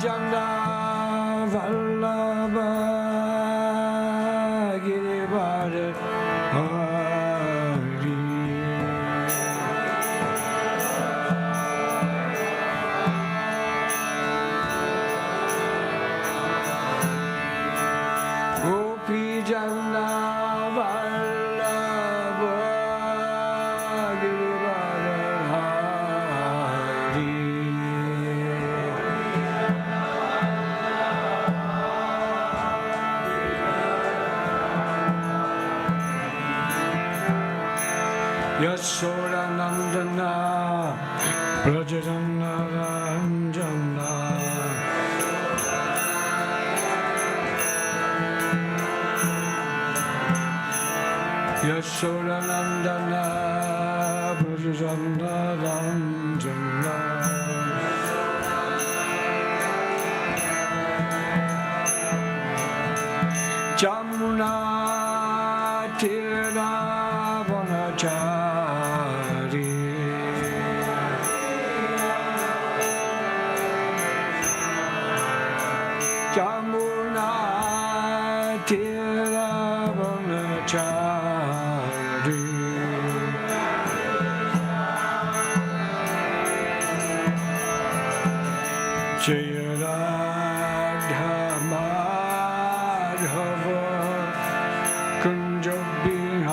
Jana Vallabha Girivara Hari Gopi Jana Vallabha Girivara Hari Yashoda Nandana Brajana Ranjana Yashoda Nandana Brajana Ranjana Jamuna Tira Vanachari Jamuna Tira Vanachari Jaya Radha Madhava Kunja Bihari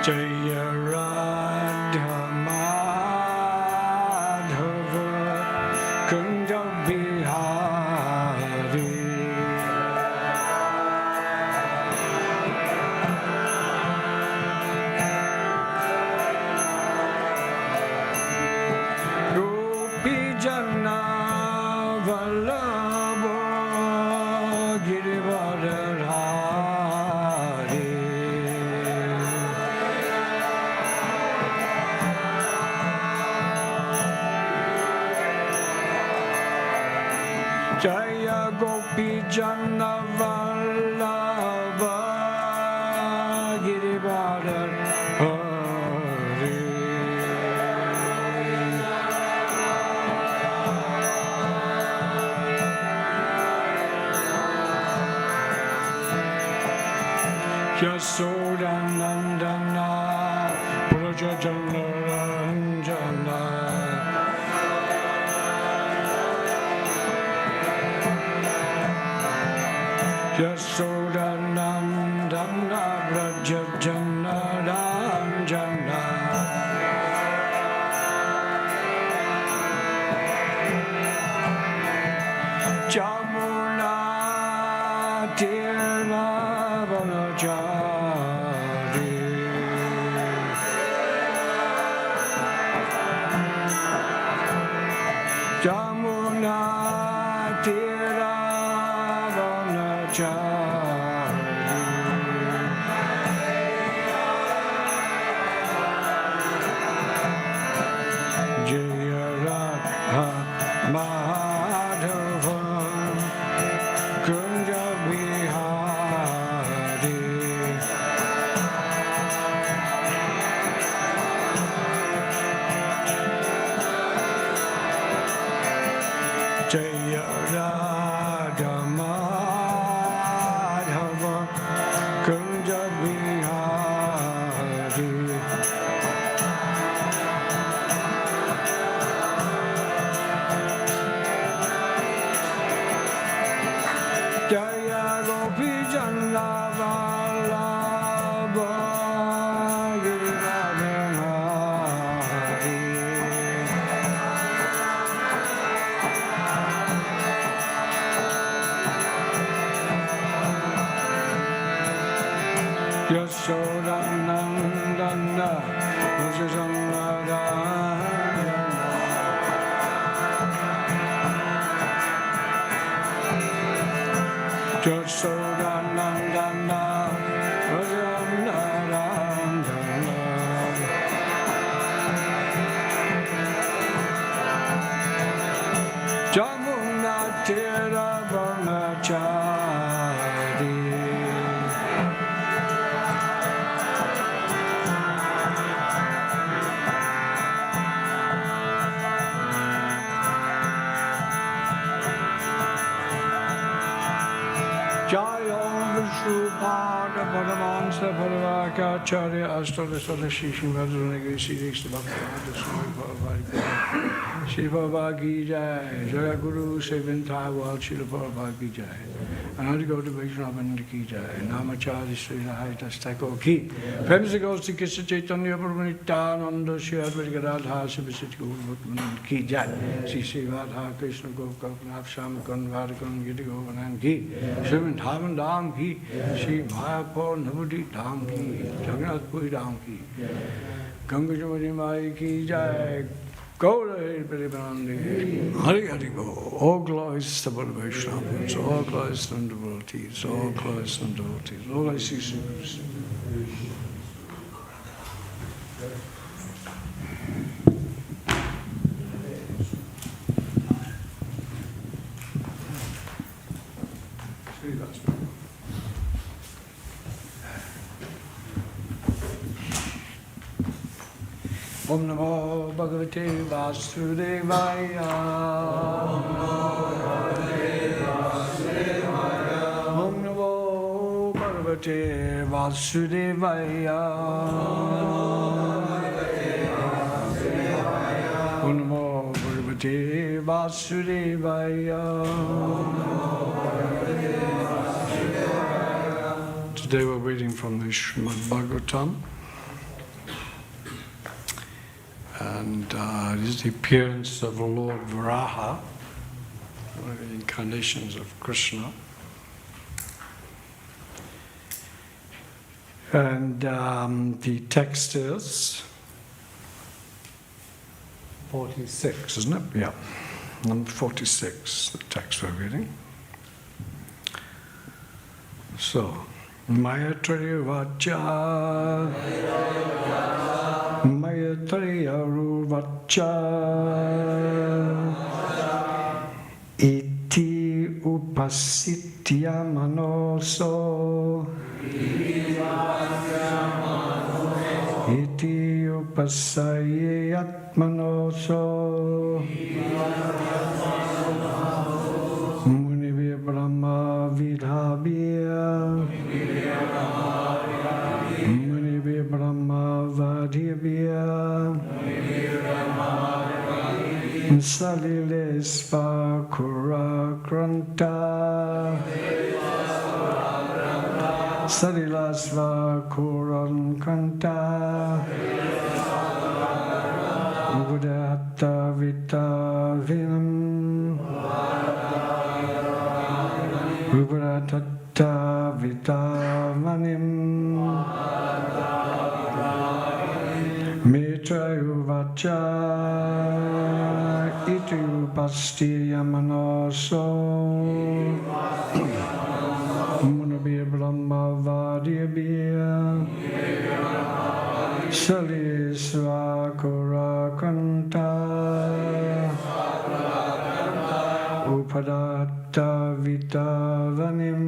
Jaya Radha Madhava Kunja Bihari Gopi Jana Vallabha Girivara Hari Jaya Gopi Jana Vallabha Girivara Hari Yashoda Nandana Brajana Ranjana Yashoda Nandana Brajana Ranjana Jamuna Tira Vanachari Jamuna Tira Vanachari Jaya Radha Madhava Kunja Bihari Jaya Radha Madhava Kunja Bihari Jaya Gopi Jana Vallabha Girivara Hari Yashoda Nandana Brajana Ranjana Yashoda Nandana Brajana Ranjana Jamuna Tira Vanachari Supada Paramahansa Paravakacharya Astadasada Shishimhadranagari Sri Bhaktivedanta Shri Prabhupada Ki Jai, Jaya Guru Sevin Thai World, Shri Prabhupada Ki Jai, Anadi Gauta Vaishnavanda Ki Jai, Namacharya Sri Haridas Thakur Ki, Premsa Gauta Kisa Chaitanya Prabhupada Shri Advaita Gadadhar Sivasit Guru Bhaktivedanta Ki Jai, Shri Sri Radha Krishna Gopalnath Shyamakon Radhakon Gita Govardhan Ki, Shri Vrindavan Dham Ki, Shri Mayapur Navadip Dham Ki, Jagannath Puri Dham Ki, Ganga Jamuni Mai Ki Jai, Gaura Hariparanandi, Hari Hari Go, all glories to the Vaishnavas, all glories to the devotees, all glories to the devotees, all I see Sri Om Namo Bhagavate Vasudevaya. Om Namo Bhagavate Vasudevaya. Om Namo Bhagavate Vasudevaya. Today we're reading from the Srimad Bhagavatam. And it is the appearance of the Lord Varaha, one of the incarnations of Krishna. And the text is 46, isn't it? Yeah, number 46, the text we're reading. So, Maitreya Vacha. Maitreya Vacha Iti Upasitya Manoso Iti Upasayat Manoso Munivya Brahma Vidhabhya Munivya Brahma Vadhyabhya Salilesva Kurakranta Salilasva Kurankranta Udatta Vitavinam Udatta Vitavanim Maitreya Vacha Iti Upasitya Manoso Munabhya Brahma Vadhyabhya Salisva Kurakanta Upadatta Vitavanim.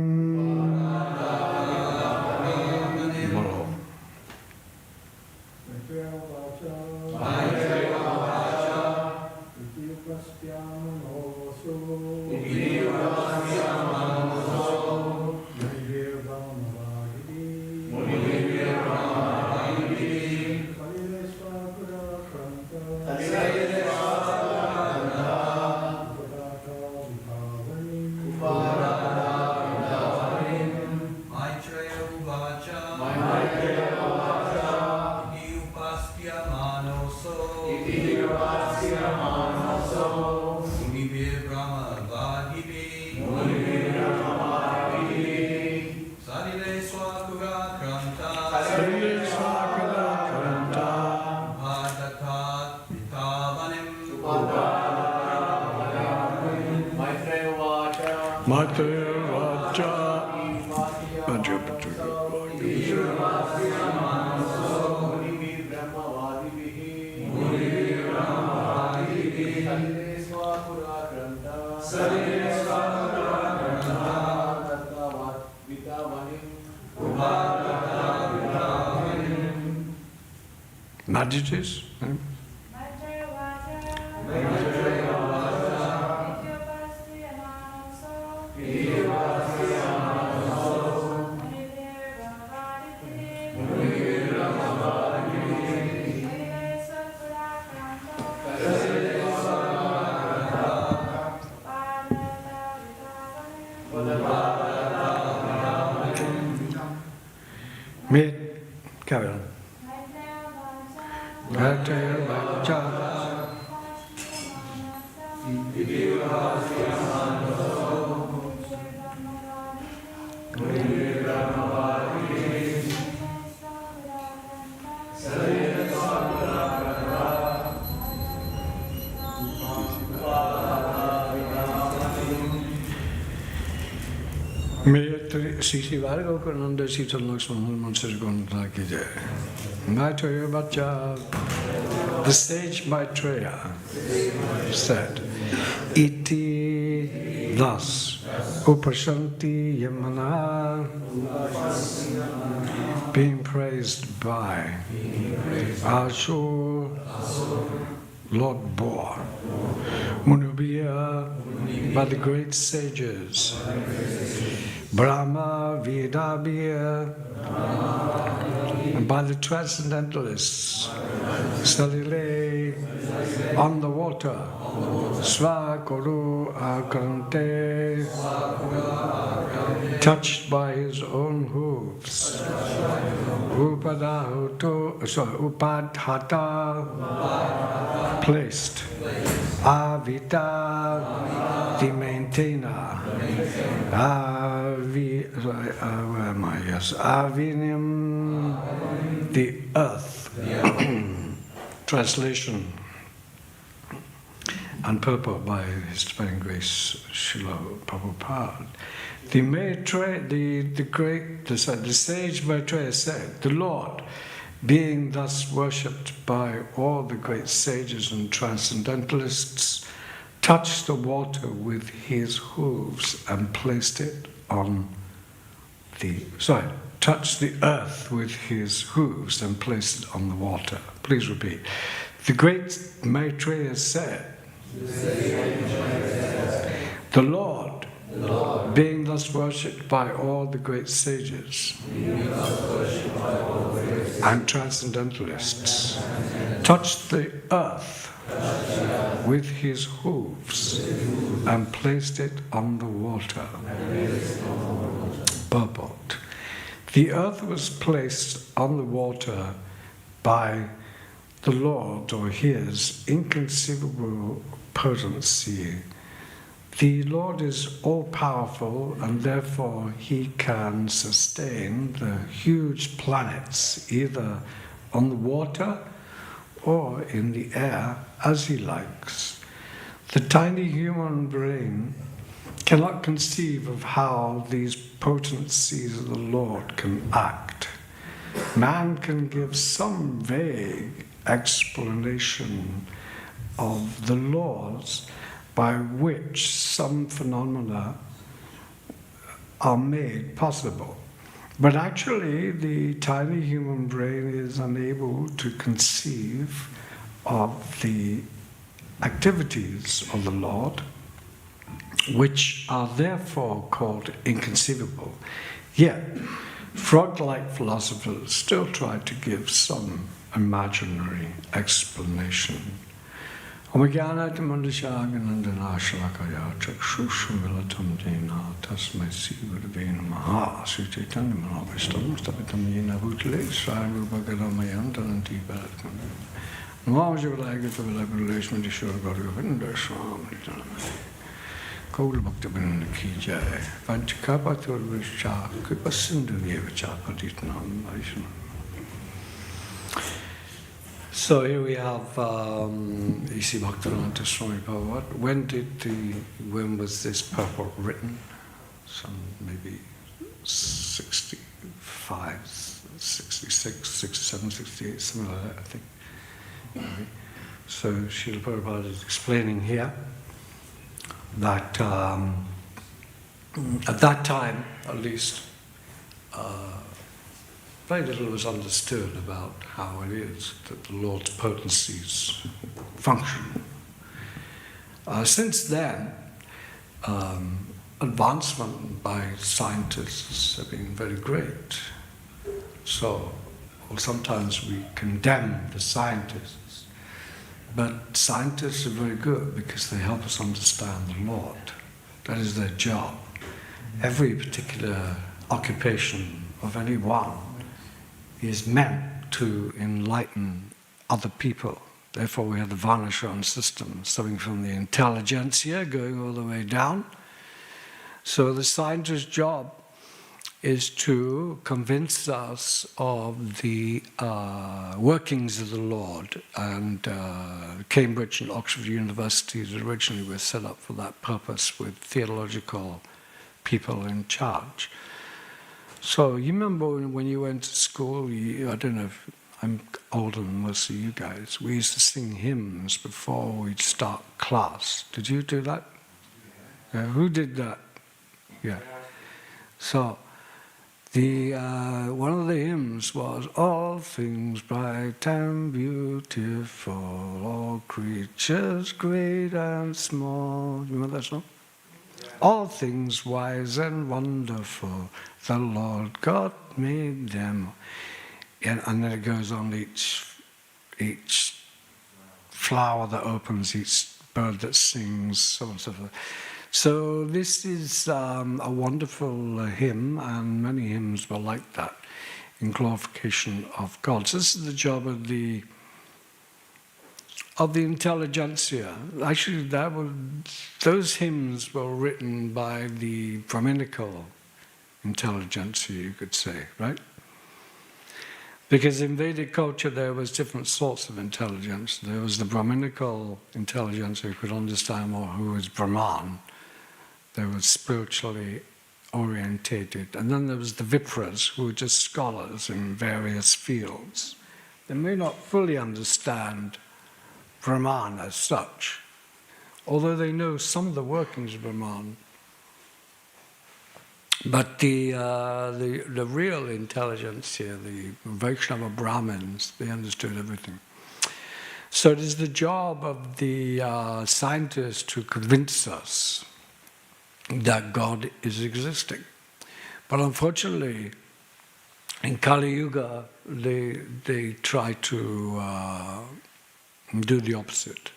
Madhyatis? Carry on. Bhaktivedanta Sisi Vargokananda Sita Lakshman Mansargon Lakija. Maitreya Bhatta, the sage Maitreya said, Iti thus, Upashanti Yamana, being praised by Ashur, Lord Boar, Munubhiya, by the great sages, Brahma, Vedabhiya, and by the transcendentalists, Salile, on the water, Svakuru Akarante, touched by his own hooves, Upadhata, placed, Avita, the maintainer, Avinim, the earth. Translation and purport by His Divine Grace Srila Prabhupada. The sage Maitreya said, the Lord, being thus worshipped by all the great sages and transcendentalists, touched the water with his hooves and placed it on touched the earth with his hooves and placed it on the water. Please repeat. The great Maitreya said, the Lord, being thus worshipped by all the great sages and transcendentalists, touched the earth with his hooves and placed it on the water. Purport. The earth was placed on the water by the Lord, or his inconceivable potency. The Lord is all-powerful, and therefore he can sustain the huge planets either on the water or in the air as he likes. The tiny human brain cannot conceive of how these potencies of the Lord can act. Man can give some vague explanation of the laws by which some phenomena are made possible. But actually, the tiny human brain is unable to conceive of the activities of the Lord, which are therefore called inconceivable. Yet, frog-like philosophers still try to give some imaginary explanation. Omagyanat mandashaganandana shalakaya chakshushumilatam jena tasmai sivadavena maha sutaitanna manavishtam stapitam yena bhutale srarubhagadamayantranti bharatman namajavalagata valagulaleshman dishwara gaudagovinda swami Gaur Bhaktivedanta ki jai Vanchakapaturvishcha Kripasindhuyevacha Paditnam Vaishnam. So here we have E.C. Bhaktivedanta Swami Prabhupada. When was this purport written? Some maybe 65, 66, 67, 68, something like that, I think. So Srila Prabhupada is explaining here that at that time, at least, very little was understood about how it is that the Lord's potencies function. Since then, advancement by scientists have been very great. So, sometimes we condemn the scientists, but scientists are very good because they help us understand the Lord. That is their job. Every particular occupation of anyone is meant to enlighten other people. Therefore we have the Varnashram system, starting from the intelligentsia, going all the way down. So the scientist's job is to convince us of the workings of the Lord. And Cambridge and Oxford universities originally were set up for that purpose, with theological people in charge. So you remember when you went to school, I don't know if I'm older than most of you guys, we used to sing hymns before we'd start class. Did you do that? Yeah, who did that? Yeah. So one of the hymns was, all things bright and beautiful, all creatures great and small. You remember that song? Yeah. All things wise and wonderful, the Lord God made them. And then it goes on, each flower that opens, each bird that sings, so on and so forth. So this is a wonderful hymn, and many hymns were like that, in glorification of God. So this is the job of the intelligentsia. Actually, those hymns were written by the Brahminical intelligentsia, you could say, right? Because in Vedic culture there was different sorts of intelligence. There was the Brahminical intelligence who could understand more, who was Brahman. They were spiritually orientated. And then there was the Vipras, who were just scholars in various fields. They may not fully understand Brahman as such, although they know some of the workings of Brahman. But the real intelligence here, the Vaishnava Brahmins, they understood everything. So it is the job of the scientists to convince us that God is existing. But unfortunately, in Kali Yuga, they try to do the opposite.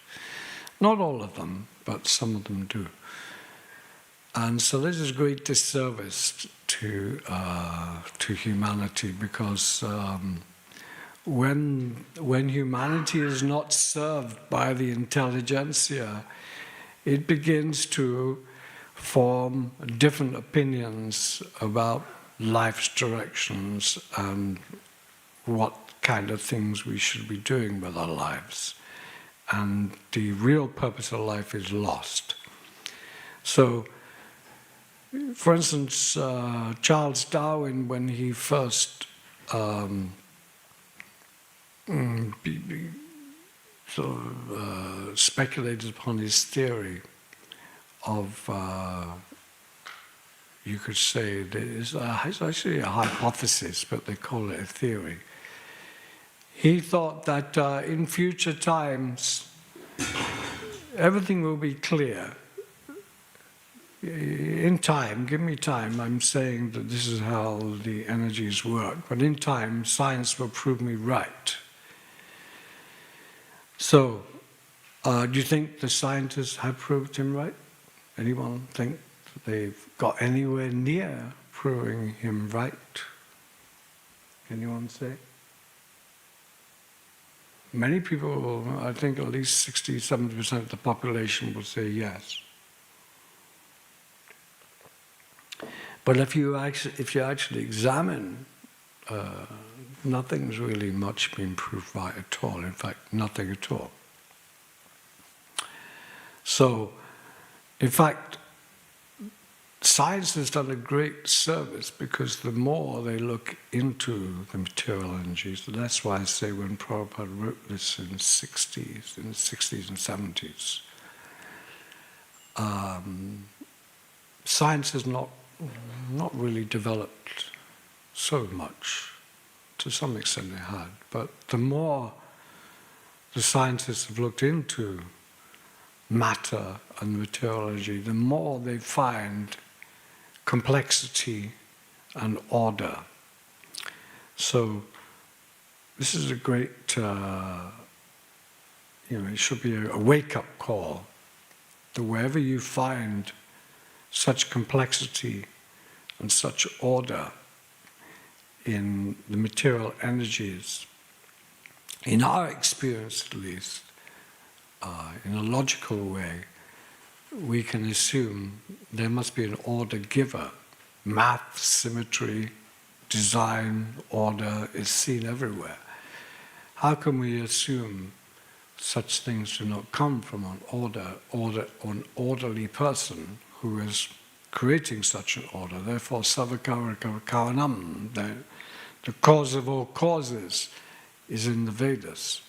Not all of them, but some of them do. And so this is a great disservice to humanity, because when humanity is not served by the intelligentsia, it begins to form different opinions about life's directions and what kind of things we should be doing with our lives. And the real purpose of life is lost. So, for instance, Charles Darwin, when he first speculated upon his theory of, you could say, it's actually a hypothesis, but they call it a theory. He thought that in future times, everything will be clear. In time, give me time, I'm saying that this is how the energies work, but in time, science will prove me right. So, do you think the scientists have proved him right? Anyone think that they've got anywhere near proving him right? Anyone say? Many people, I think at least 60-70% of the population will say yes. But if you actually examine, nothing's really much been proved right at all. In fact, nothing at all. So, in fact, science has done a great service, because the more they look into the material energies, that's why I say when Prabhupada wrote this in the 60s and 70s, science has not really developed so much. To some extent it had, but the more the scientists have looked into matter and materiology, the more they find complexity and order. So this is a great, it should be a wake-up call, that wherever you find such complexity and such order, in the material energies, in our experience at least, in a logical way, we can assume there must be an order giver. Math, symmetry, design, order is seen everywhere. How can we assume such things do not come from an orderly person who is creating such an order? Therefore, Savakara Karanam, the cause of all causes, is in the Vedas.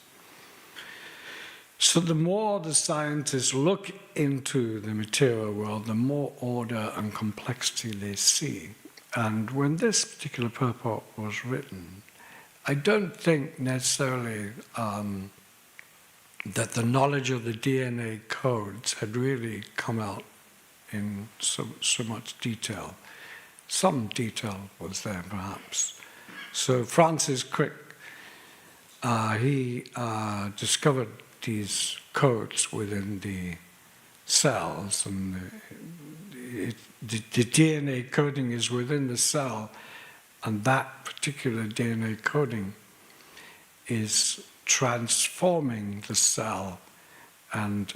So the more the scientists look into the material world, the more order and complexity they see. And when this particular purport was written, I don't think necessarily that the knowledge of the DNA codes had really come out in so much detail. Some detail was there, perhaps. So Francis Crick, he discovered these codes within the cells, and the DNA coding is within the cell, and that particular DNA coding is transforming the cell and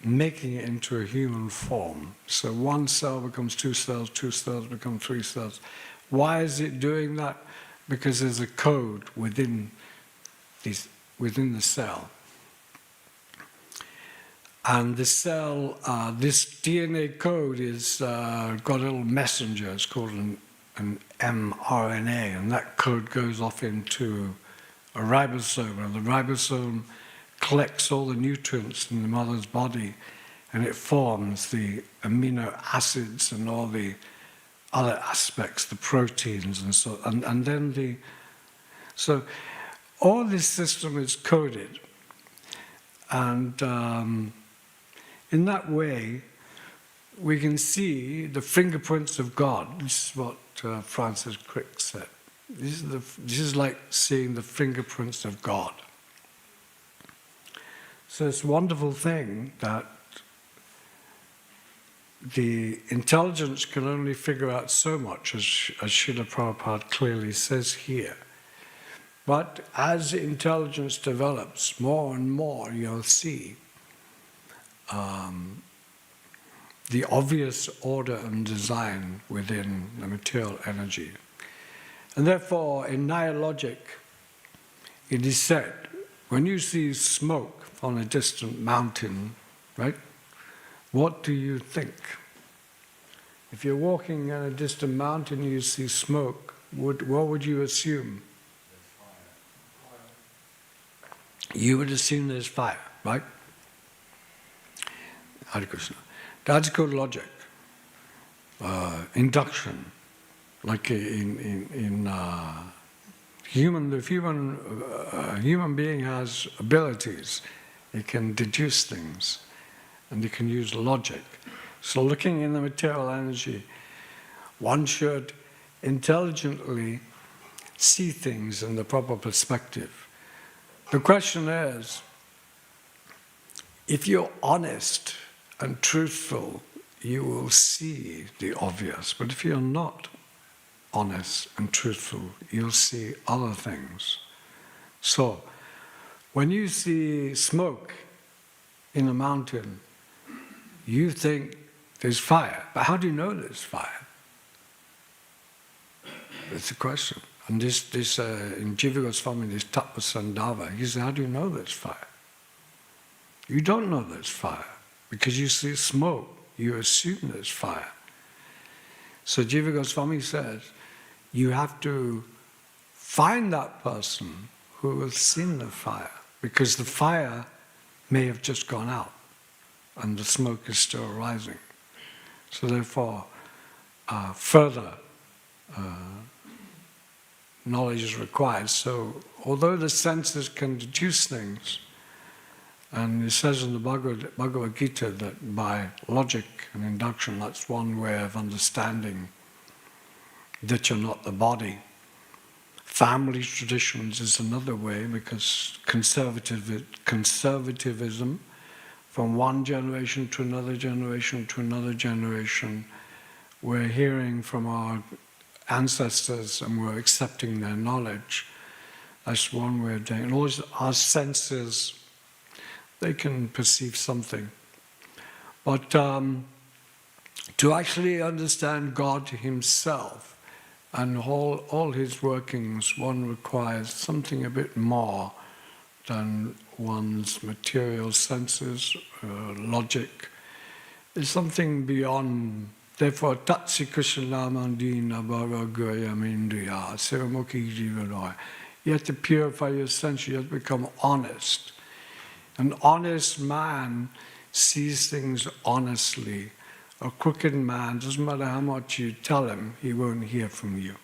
making it into a human form. So one cell becomes 2 cells become 3 cells. Why is it doing that? Because there's a code within the cell. And the cell, this DNA code is got a little messenger. It's called an mRNA, and that code goes off into a ribosome, and the ribosome collects all the nutrients in the mother's body, and it forms the amino acids and all the other aspects, the proteins, and so and then so all this system is coded, and in that way, we can see the fingerprints of God. This is what Francis Crick said. This is like seeing the fingerprints of God. So it's a wonderful thing that the intelligence can only figure out so much, as Srila Prabhupada clearly says here. But as intelligence develops more and more, you'll see the obvious order and design within the material energy. And therefore, in Nyaya logic, it is said, when you see smoke on a distant mountain, right, what do you think? If you're walking on a distant mountain and you see smoke, what would you assume? You would assume there's fire, right? Hare Krishna. That's good logic. Induction. Like in human, if human being has abilities, it can deduce things, and it can use logic. So looking in the material energy, one should intelligently see things in the proper perspective. The question is, if you're honest and truthful, you will see the obvious. But if you're not honest and truthful, you'll see other things. So, when you see smoke in a mountain, you think there's fire. But how do you know there's fire? That's the question. And this in Jiva Goswami, this Tattva Sandhava, he said, how do you know there's fire? You don't know there's fire. Because you see smoke, you assume there's fire. So Jiva Goswami says, you have to find that person who has seen the fire, because the fire may have just gone out and the smoke is still rising. So therefore, further knowledge is required. So although the senses can deduce things, and it says in the Bhagavad Gita that by logic and induction, that's one way of understanding that you're not the body. Family traditions is another way, because conservatism, from one generation to another generation to another generation, we're hearing from our ancestors and we're accepting their knowledge. That's one way of doing it. And also our senses, they can perceive something. But to actually understand God Himself and all His workings, one requires something a bit more than one's material senses, logic. There's something beyond. Therefore, Tatsi Krishnamandina Bharagayamindriya Siramukhi Jivanoy. You have to purify your senses, you have to become honest. An honest man sees things honestly. A crooked man, doesn't matter how much you tell him, he won't hear from you.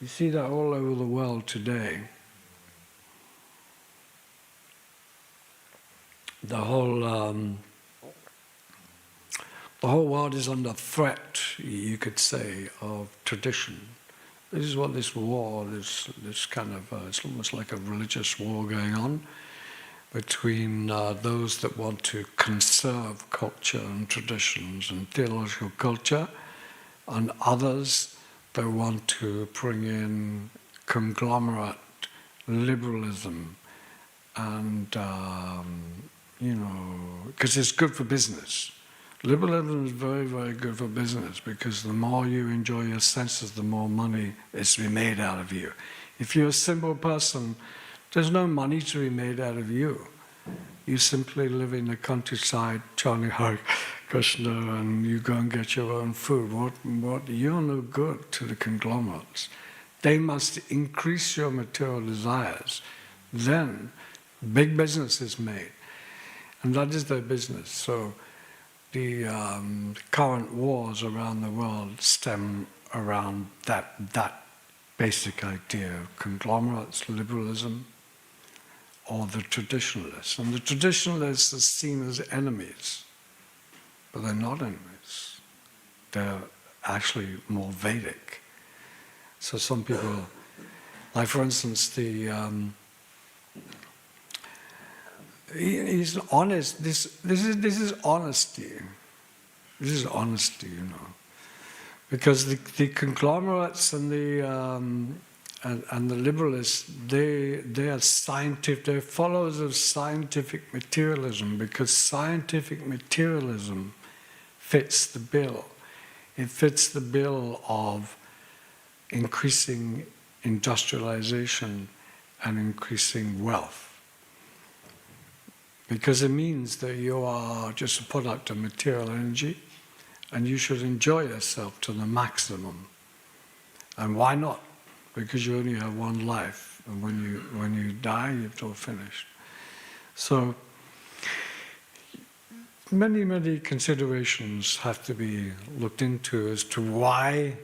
You see that all over the world today. The whole world is under threat, you could say, of tradition. This is what this war, this kind of, it's almost like a religious war going on between those that want to conserve culture and traditions and theological culture, and others that want to bring in conglomerate liberalism and, because it's good for business. Liberalism is very, very good for business because the more you enjoy your senses, the more money is to be made out of you. If you're a simple person, there's no money to be made out of you. You simply live in the countryside, chanting Hare Krishna, and you go and get your own food. What? You're no good to the conglomerates. They must increase your material desires. Then big business is made. And that is their business. So the current wars around the world stem around that basic idea of conglomerates, liberalism, or the traditionalists. And the traditionalists are seen as enemies, but they're not enemies. They're actually more Vedic. So some people, like for instance, he's honest. This is honesty. This is honesty, because the conglomerates and the liberalists, they are scientific. They're followers of scientific materialism because scientific materialism fits the bill. It fits the bill of increasing industrialization and increasing wealth. Because it means that you are just a product of material energy and you should enjoy yourself to the maximum. And why not? Because you only have one life, and when you die, you've all finished. So many considerations have to be looked into as to why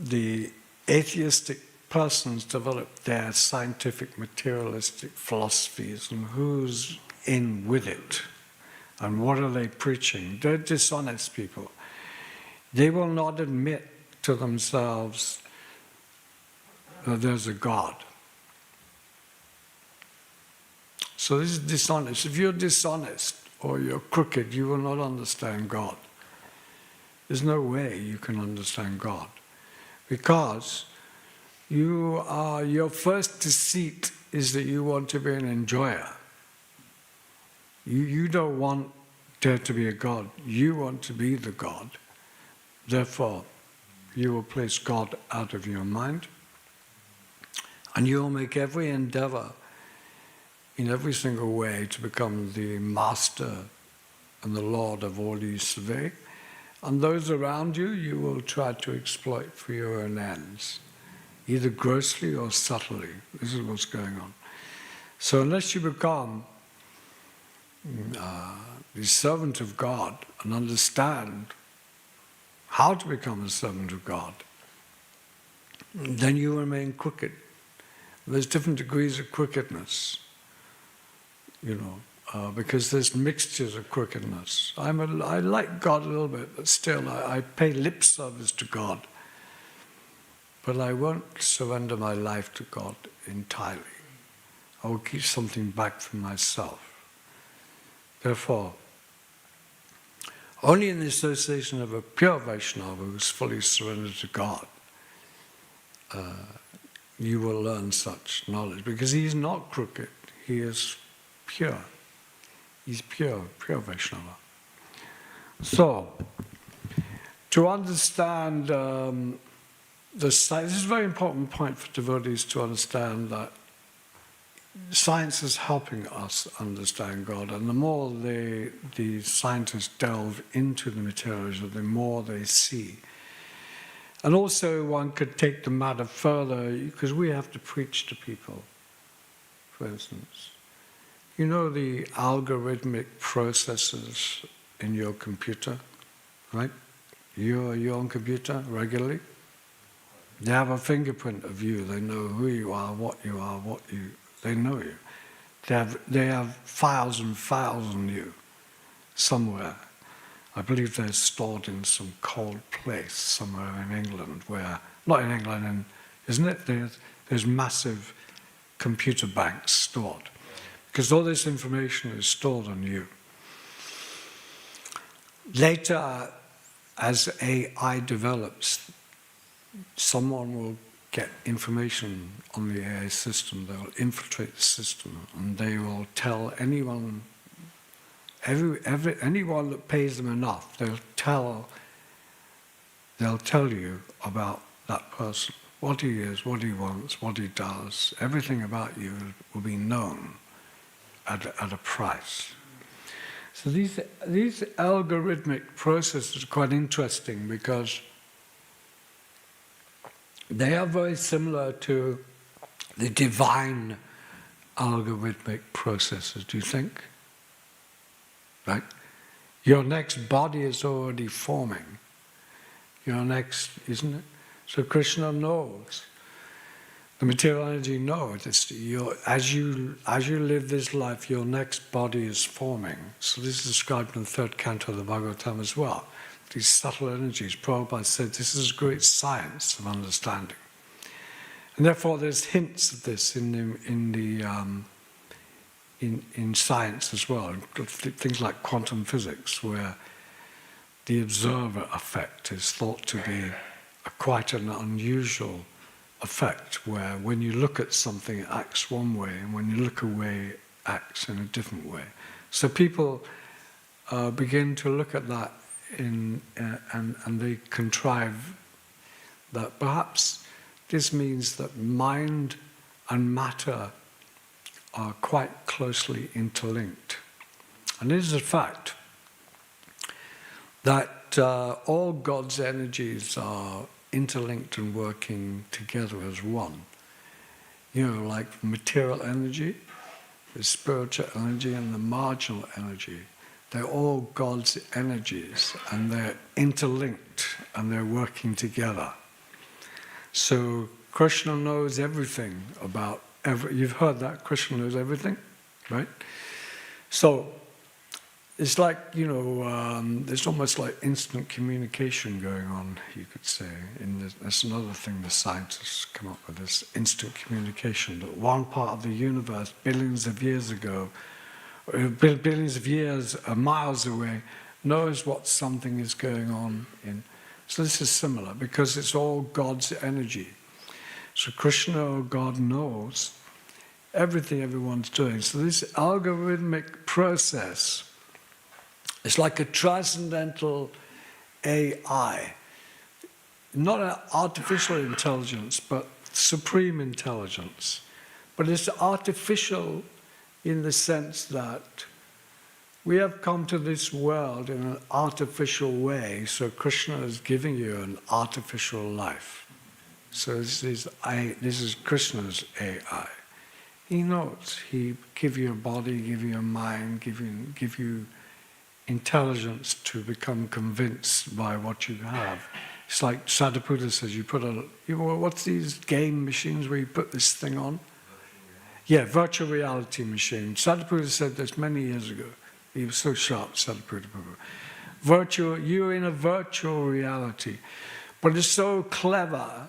the atheistic persons develop their scientific materialistic philosophies and who's in with it and what are they preaching. They're dishonest people. They will not admit to themselves that there's a God. So this is dishonest. If you're dishonest or you're crooked, you will not understand God. There's no way you can understand God because your first deceit is that you want to be an enjoyer. You don't want there to be a God. You want to be the God. Therefore, you will place God out of your mind, and you will make every endeavor in every single way to become the master and the lord of all you survey. And those around you, you will try to exploit for your own ends, either grossly or subtly. This is what's going on. So unless you become the servant of God and understand how to become a servant of God, then you remain crooked. There's different degrees of crookedness, because there's mixtures of crookedness. I like God a little bit, but still I pay lip service to God. But I won't surrender my life to God entirely. I will keep something back from myself. Therefore, Only in the association of a pure Vaishnava who's fully surrendered to God, you will learn such knowledge, because he's not crooked, he is pure. He's pure Vaishnava. So, to understand the science, this is a very important point for devotees to understand that science is helping us understand God, and the more the scientists delve into the materialism, the more they see. And also one could take the matter further, because we have to preach to people, for instance. You know the algorithmic processes in your computer, right? You're on computer regularly. They have a fingerprint of you. They know who you are, they know you. They have files and files on you somewhere. I believe they're stored in some cold place somewhere in England where, not in England, isn't it? There's massive computer banks stored. Because all this information is stored on you. Later, as AI develops, someone will get information on the AI system, they'll infiltrate the system, and they will tell anyone, anyone that pays them enough, they'll tell you about that person, what he is, what he wants, what he does. Everything about you will be known at a price. So these algorithmic processes are quite interesting, because they are very similar to the divine algorithmic processes, do you think? Right? Your next body is already forming. Your next, isn't it? So Krishna knows. The material energy knows. As you live this life, your next body is forming. So this is described in the third canto of the Bhagavatam as well. These subtle energies, Prabhupada said, this is a great science of understanding. And therefore there's hints of this in science as well, things like quantum physics, where the observer effect is thought to be quite an unusual effect, where when you look at something it acts one way, and when you look away it acts in a different way. So people begin to look at that and they contrive that perhaps this means that mind and matter are quite closely interlinked. And it is a fact that all God's energies are interlinked and working together as one. You know, like material energy, the spiritual energy, and the marginal energy. They're all God's energies, and they're interlinked, and they're working together. So Krishna knows everything about you've heard that, Krishna knows everything, right? So it's like, you know, there's almost like instant communication going on, you could say. That's another thing the scientists come up with, this instant communication, that one part of the universe, billions of years ago, billions of years, miles away, knows what something is going on in. So this is similar, because it's all God's energy. So Krishna, or God, knows everything everyone's doing. So this algorithmic process, it's like a transcendental AI, not an artificial intelligence, but supreme intelligence. But it's artificial in the sense that we have come to this world in an artificial way, so Krishna is giving you an artificial life. So this is Krishna's AI. He knows. He give you a body, give you a mind, give you intelligence to become convinced by what you have. It's like Sadhaputta says, what's these game machines where you put this thing on? Yeah, virtual reality machine. Sadhaputta said this many years ago. He was so sharp, Sadhaputta. You're in a virtual reality. But it's so clever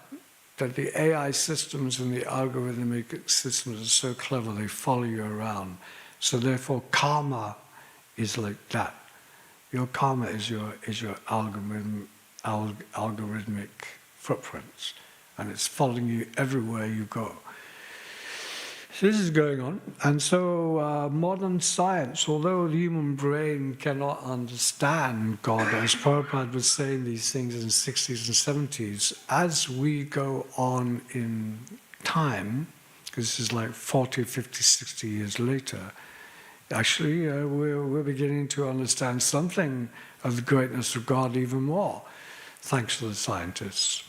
that the AI systems and the algorithmic systems are so clever, they follow you around. So therefore karma is like that. Your karma is your algorithmic footprints, and it's following you everywhere you go. So this is going on, and so modern science, although the human brain cannot understand God, as Prabhupada was saying these things in the 60s and 70s, as we go on in time, because this is like 40, 50, 60 years later, actually we're beginning to understand something of the greatness of God even more, thanks to the scientists.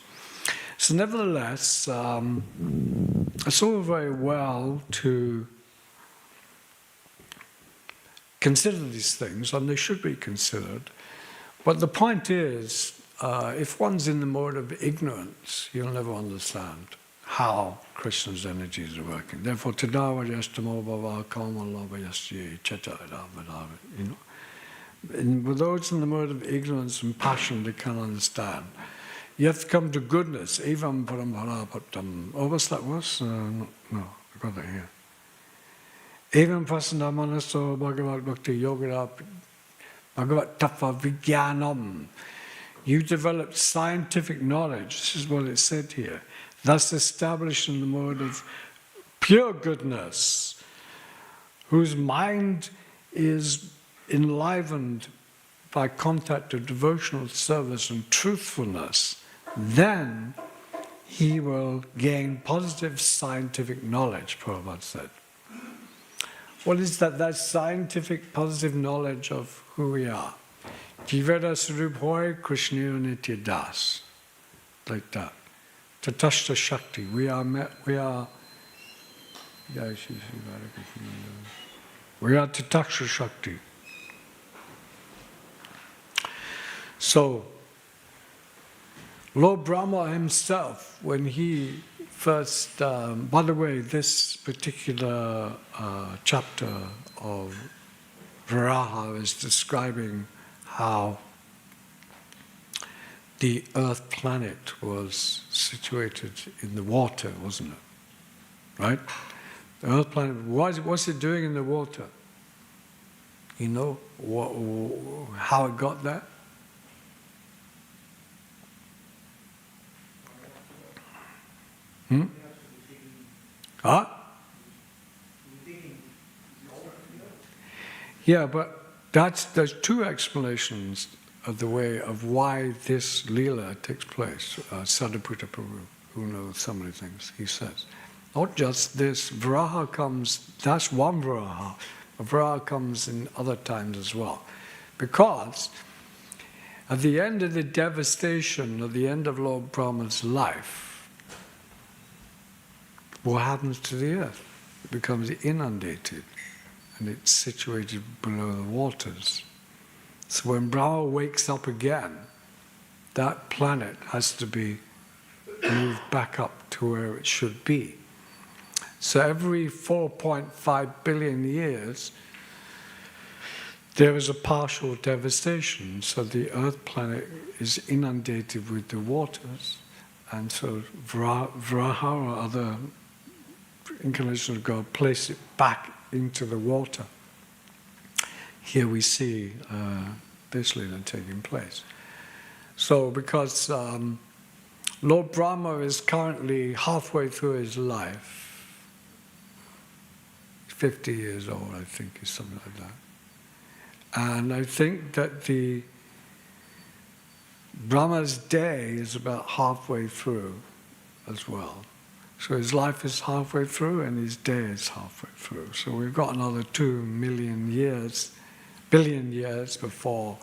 So nevertheless, it's all very well to consider these things, and they should be considered. But the point is, if one's in the mode of ignorance, you'll never understand how Krishna's energies are working. Therefore, tadavajastamo bhava kamalabhayasya chatadavadava, you know. And with those in the mode of ignorance and passion, they can't understand. You have to come to goodness. Evam paramharapatam. Oh, what's that verse? No, I got that here. Evam prasana manaso bhagavat bhakti yogara bhagavat tattva vijnanam. You develop scientific knowledge. This is what it said here. Thus established in the mode of pure goodness, whose mind is enlivened by contact of devotional service and truthfulness, then he will gain positive scientific knowledge, Prabhupada said. What is that? That's scientific positive knowledge of who we are. Jiveda Sarup Hoy Krishna Nitya Das. Like that. Tatashta Shakti. We are Tatashta Shakti. So, Lord Brahma himself, when he first, by the way, this particular chapter of Varaha is describing how the Earth planet was situated in the water, wasn't it? Right? The Earth planet, what's it doing in the water? You know how it got there? Huh? Yeah, but there's two explanations of the way of why this Leela takes place. Sadhuputta Prabhu, who knows so many things, he says. Not just this, Varaha comes, that's one Varaha, but Varaha comes in other times as well. Because at the end of the devastation, at the end of Lord Brahma's life, what happens to the earth? It becomes inundated, and it's situated below the waters. So when Brahma wakes up again, that planet has to be moved back up to where it should be. So every 4.5 billion years, there is a partial devastation. So the Earth planet is inundated with the waters, and so Varaha or other incarnations of God place it back into the water. Here we see this Leela taking place. So because Lord Brahma is currently halfway through his life, 50 years old I think, is something like that. And I think that the Brahma's day is about halfway through as well. So his life is halfway through and his day is halfway through. So we've got another 2 billion years before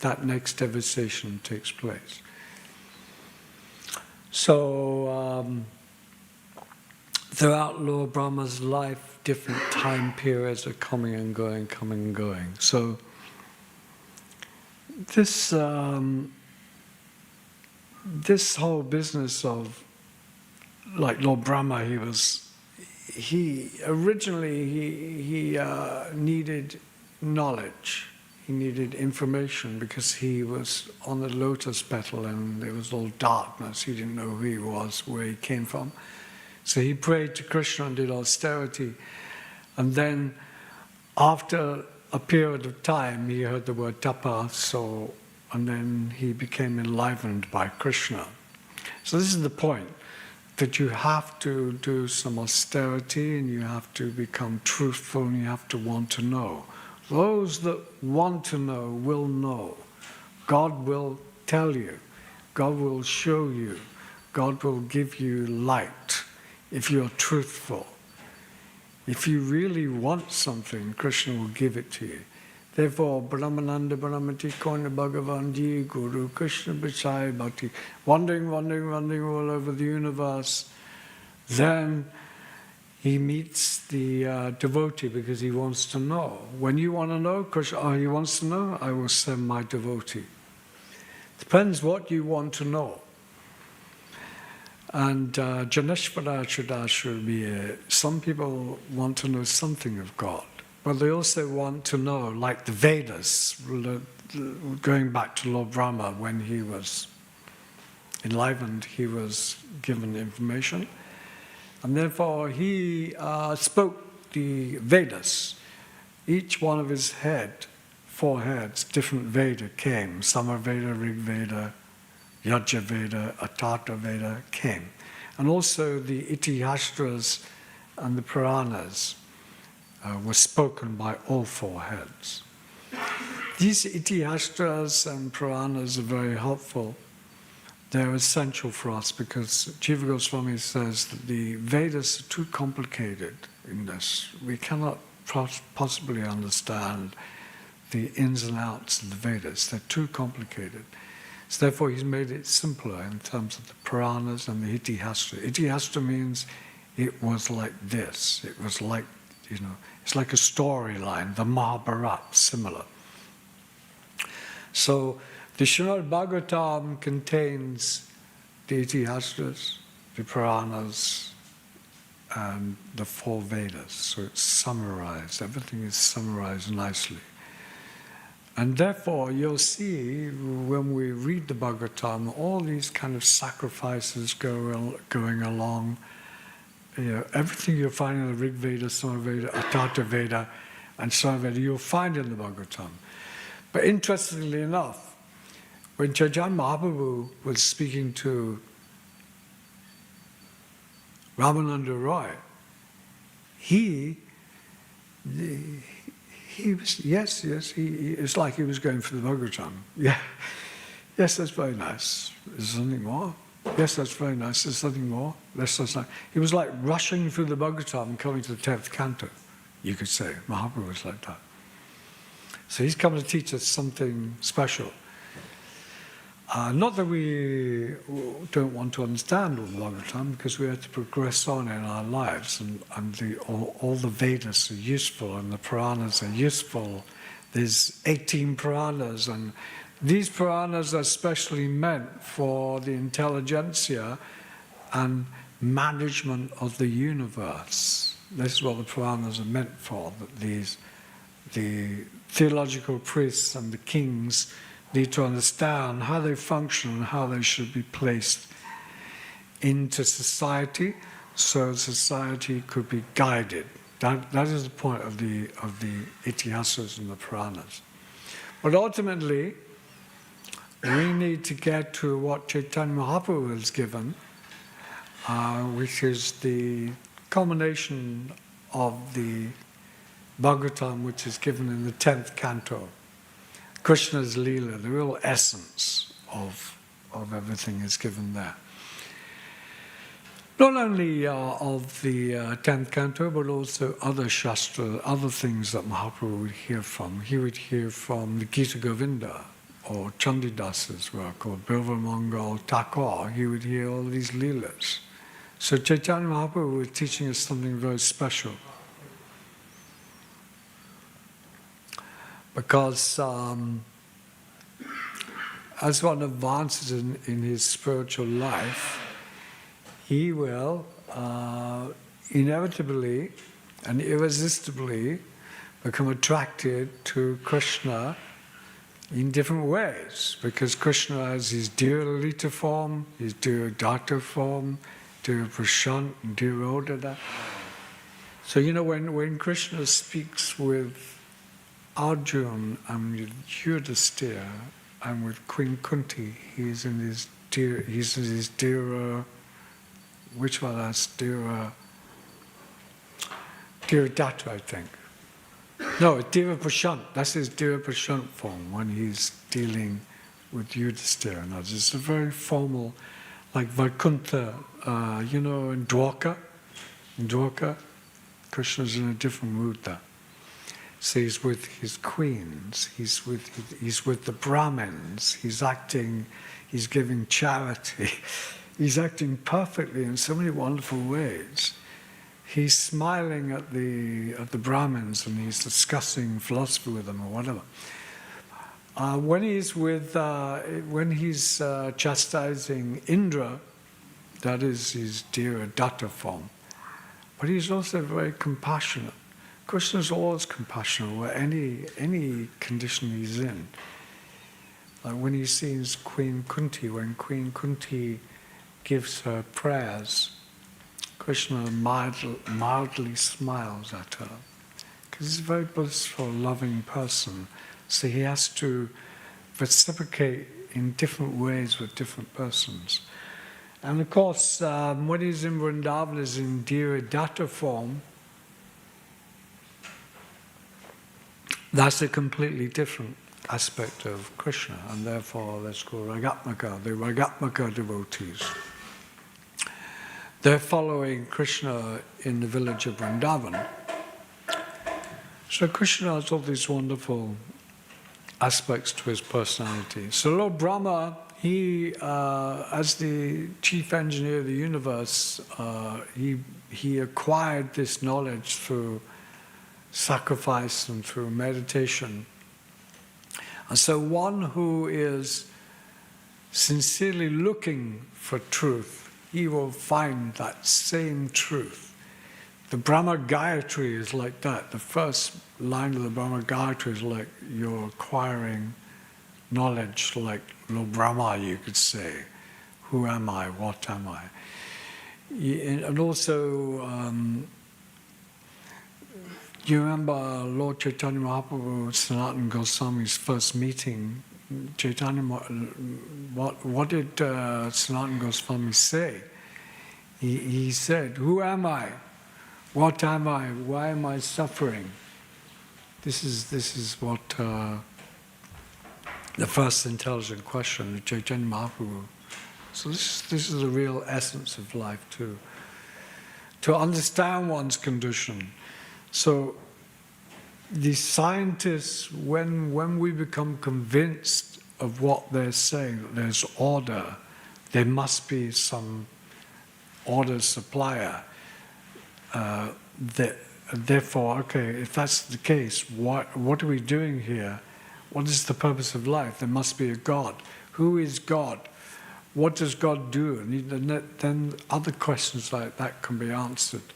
that next devastation takes place. So throughout Lord Brahma's life, different time periods are coming and going, coming and going. So this this whole business of, like Lord Brahma, he originally needed knowledge, he needed information, because he was on the lotus petal and there was all darkness. He didn't know who he was, where he came from. So he prayed to Krishna and did austerity. And then after a period of time, he heard the word tapa, and then he became enlivened by Krishna. So this is the point, that you have to do some austerity and you have to become truthful and you have to want to know. Those that want to know will know. God will tell you. God will show you. God will give you light if you're truthful. If you really want something, Krishna will give it to you. Therefore, Brahmananda Brahmati Kona Bhagavanji Guru Krishna Bachai Bhakti, wandering all over the universe, then he meets the devotee because he wants to know. When you want to know, Krishna, he wants to know, I will send my devotee. Depends what you want to know. And Janeshvara Chudashurmiya, some people want to know something of God, but they also want to know, like the Vedas, going back to Lord Brahma, when he was enlivened, he was given information. And therefore he spoke the Vedas. Each one of his four heads, different Veda came. Samar Veda, Rig Veda, Yajna Veda, Atharva Veda came. And also the Itihastras and the Puranas were spoken by all four heads. These Itihastras and Puranas are very helpful. They're essential for us because Jiva Goswami says that the Vedas are too complicated in this. We cannot possibly understand the ins and outs of the Vedas. They're too complicated. So therefore he's made it simpler in terms of the Puranas and the Itihastra. Itihastra means it was like this. It was like, it's like a storyline. The Mahabharata, similar. So the Srimad Bhagavatam contains the Itihastras, the Puranas, and the four Vedas. So it's summarized. Everything is summarized nicely. And therefore, you'll see when we read the Bhagavatam, all these kind of sacrifices going along. Everything you'll find in the Rig Veda, Samar Veda, Atharva Veda, and Sarva Veda, you'll find in the Bhagavatam. But interestingly enough, when Chaitanya Mahaprabhu was speaking to Ramananda Roy, he was, it's like he was going for the Bhagavatam. Yeah, yes, that's very nice. Is there something more? Yes, that's very nice. Is there something more? Yes, that's nice. He was like rushing through the Bhagavatam and coming to the 10th canto, you could say. Mahaprabhu was like that. So he's come to teach us something special. Not that we don't want to understand all the Bhagavatam, because we have to progress on in our lives, and all the Vedas are useful, and the Puranas are useful. There's 18 Puranas, and these Puranas are specially meant for the intelligentsia and management of the universe. This is what the Puranas are meant for, that the theological priests and the kings need to understand how they function and how they should be placed into society, so society could be guided. That is the point of the Itihasas and the Puranas. But ultimately, we need to get to what Chaitanya Mahaprabhu has given, which is the culmination of the Bhagavatam, which is given in the 10th canto. Krishna's Leela, the real essence of everything is given there. Not only of the 10th canto, but also other Shastra, other things that Mahaprabhu would hear from. He would hear from the Gita Govinda, or Chandidasa's work, or Bilvamangal Thakur. He would hear all these Leelas. So Chaitanya Mahaprabhu was teaching us something very special. Because as one advances in his spiritual life, he will inevitably and irresistibly become attracted to Krishna in different ways. Because Krishna has his dear Lalita form, his dear Dhata form, dear Prashant, and dear Odada. So when Krishna speaks with Arjuna and with Yudhisthira and with Queen Kunti, he's in his Dira, which one that's Dira Datta, I think. No, Dira Prashant, that's his Dira Prashant form when he's dealing with Yudhisthira and others. It's a very formal, like Vaikuntha, in Dwarka. In Dwarka, Krishna's in a different mood there. So he's with his queens, he's with the Brahmins, he's giving charity, he's acting perfectly in so many wonderful ways. He's smiling at the Brahmins and he's discussing philosophy with them or whatever. When he's chastising Indra, that is his Dira Datta form, but he's also very compassionate. Krishna is always compassionate with any condition he's in. Like when he sees Queen Kunti, when Queen Kunti gives her prayers, Krishna mildly smiles at her, because he's a very blissful, loving person. So he has to reciprocate in different ways with different persons. And of course, when he's in Vrindavan, is in Dira Datta form. That's a completely different aspect of Krishna, and therefore that's called Ragatmaka, the Ragatmaka devotees. They're following Krishna in the village of Vrindavan. So Krishna has all these wonderful aspects to his personality. So Lord Brahma, he, as the chief engineer of the universe, he acquired this knowledge through sacrifice and through meditation. And so one who is sincerely looking for truth, he will find that same truth. The Brahma Gayatri is like that. The first line of the Brahma Gayatri is like you're acquiring knowledge, like Lord Brahma, you could say. Who am I? What am I? And also, you remember Lord Chaitanya Mahaprabhu, Sanatana Goswami's first meeting? Chaitanya, what did Sanatana Goswami say? He said, "Who am I? What am I? Why am I suffering?" This is what the first intelligent question of Chaitanya Mahaprabhu. So this is the real essence of life too. To understand one's condition. So the scientists, when we become convinced of what they're saying, that there's order, there must be some order supplier. Therefore, okay, if that's the case, what are we doing here? What is the purpose of life? There must be a God. Who is God? What does God do? And then other questions like that can be answered.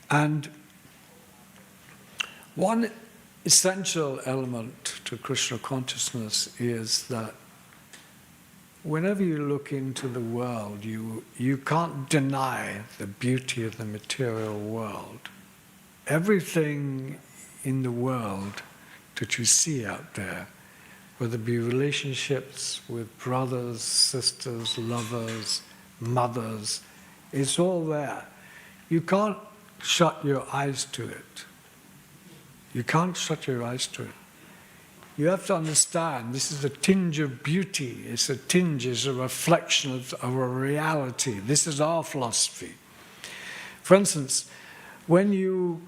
And one essential element to Krishna consciousness is that whenever you look into the world, you can't deny the beauty of the material world. Everything in the world that you see out there, whether it be relationships with brothers, sisters, lovers, mothers, it's all there. You can't shut your eyes to it. You can't shut your eyes to it. You have to understand this is a tinge of beauty. It's a reflection of a reality. This is our philosophy. For instance, when you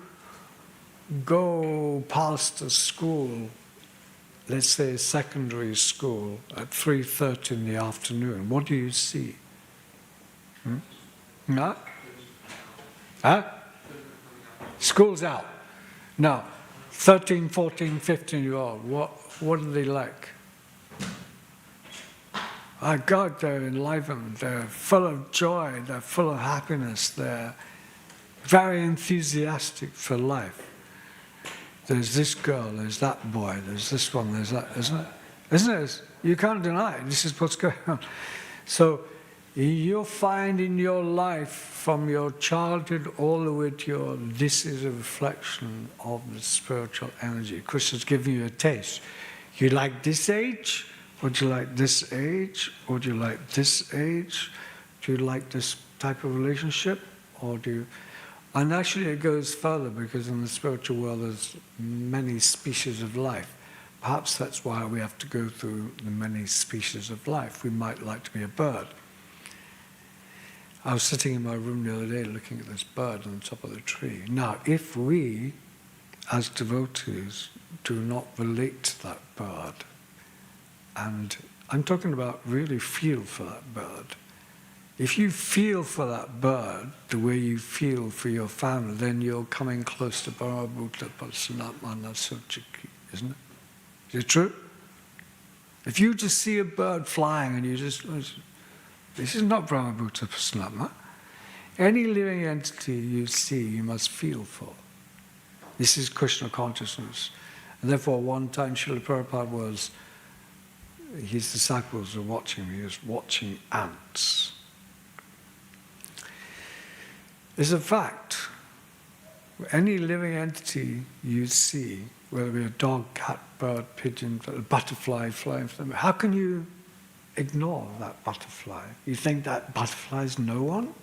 go past a school, let's say a secondary school, at 3:30 in the afternoon, what do you see? No? Huh? School's out. Now, 13, 14, 15-year-old, what are they like? Oh God, they're enlivened, they're full of joy, they're full of happiness, they're very enthusiastic for life. There's this girl, there's that boy, there's this one, there's that, isn't it? Isn't it? You can't deny it. This is what's going on. So You'll find in your life, from your childhood all the way to this is a reflection of the spiritual energy. Krishna's giving you a taste. You like this age? Would you like this age? Would you like this age? Do you like this type of relationship? Or do you... And actually it goes further, because in the spiritual world there's many species of life. Perhaps that's why we have to go through the many species of life. We might like to be a bird. I was sitting in my room the other day looking at this bird on the top of the tree. Now, if we, as devotees, do not relate to that bird, and I'm talking about really feel for that bird. If you feel for that bird the way you feel for your family, then you're coming close to Brahmabhuta Pasanatmana Suchiki, isn't it? Is it true? If you just see a bird flying and you just... This is not Brahmabhuta Pasanatma. Any living entity you see, you must feel for. This is Krishna consciousness. And therefore, one time Srila Prabhupada his disciples were watching him. He was watching ants. It's a fact. Any living entity you see, whether it be a dog, cat, bird, pigeon, a butterfly flying from them, how can you ignore that butterfly? You think that butterfly is no one?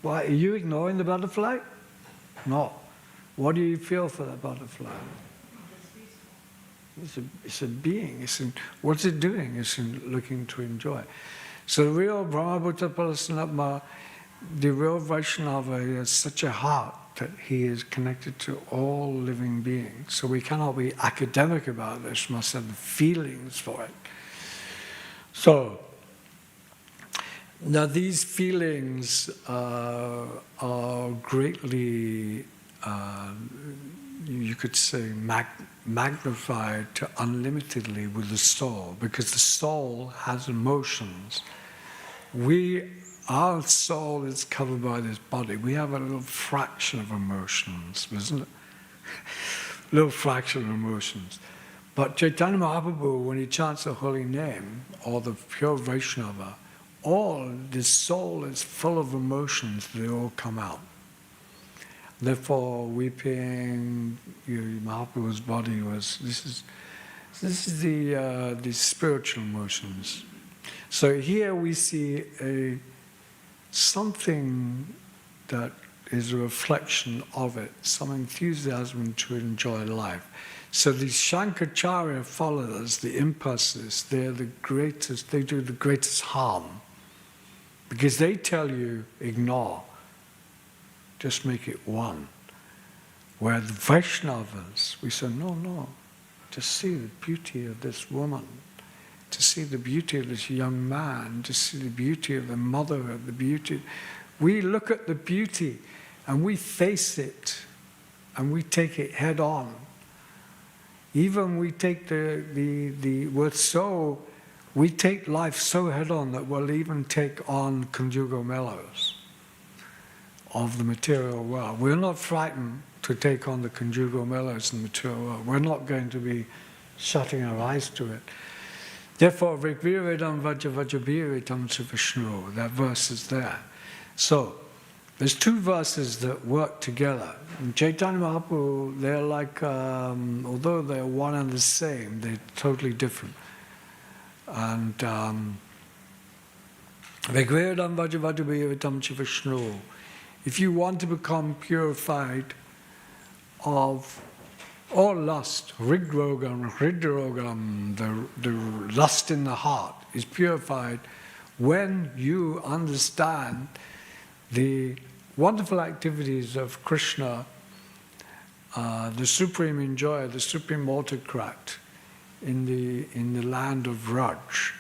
Why, are you ignoring the butterfly? No. What do you feel for that butterfly? It's a being. What's it doing? It's looking to enjoy. So the real Brahmabhuta Pasanatma, the real Vaishnava, he has such a heart that he is connected to all living beings. So we cannot be academic about this, we must have the feelings for it. So, now these feelings are greatly, you could say, magnified to unlimitedly with the soul, because the soul has emotions. Our soul is covered by this body. We have a little fraction of emotions, isn't it? Little fraction of emotions. But Chaitanya Mahaprabhu, when he chants the holy name, or the pure Vaishnava, all this soul is full of emotions, they all come out. Therefore, weeping, Mahaprabhu's body was, this is the spiritual emotions. So here we see something that is a reflection of it, some enthusiasm to enjoy life. So these Shankaracharya followers, the impulses, they're the greatest, they do the greatest harm. Because they tell you, ignore, just make it one. Where the Vaishnavas, we say, no, just see the beauty of this woman, to see the beauty of this young man, to see the beauty of the mother, of the beauty. We look at the beauty and we face it and we take it head on. Even we take we take life so head on that we'll even take on conjugal mellows of the material world. We're not frightened to take on the conjugal mellows in the material world. We're not going to be shutting our eyes to it. Therefore, Rigviredam Vajavajabhiritam Vishnu, that verse is there. So, there's two verses that work together. In Chaitanya Mahaprabhu, they're like, although they're one and the same, they're totally different. And Rigvedam Vajavajabhiritam Vishnu. If you want to become purified of all lust, hridrogam, the lust in the heart is purified when you understand the wonderful activities of Krishna, the supreme enjoyer, the supreme autocrat in the land of Raj.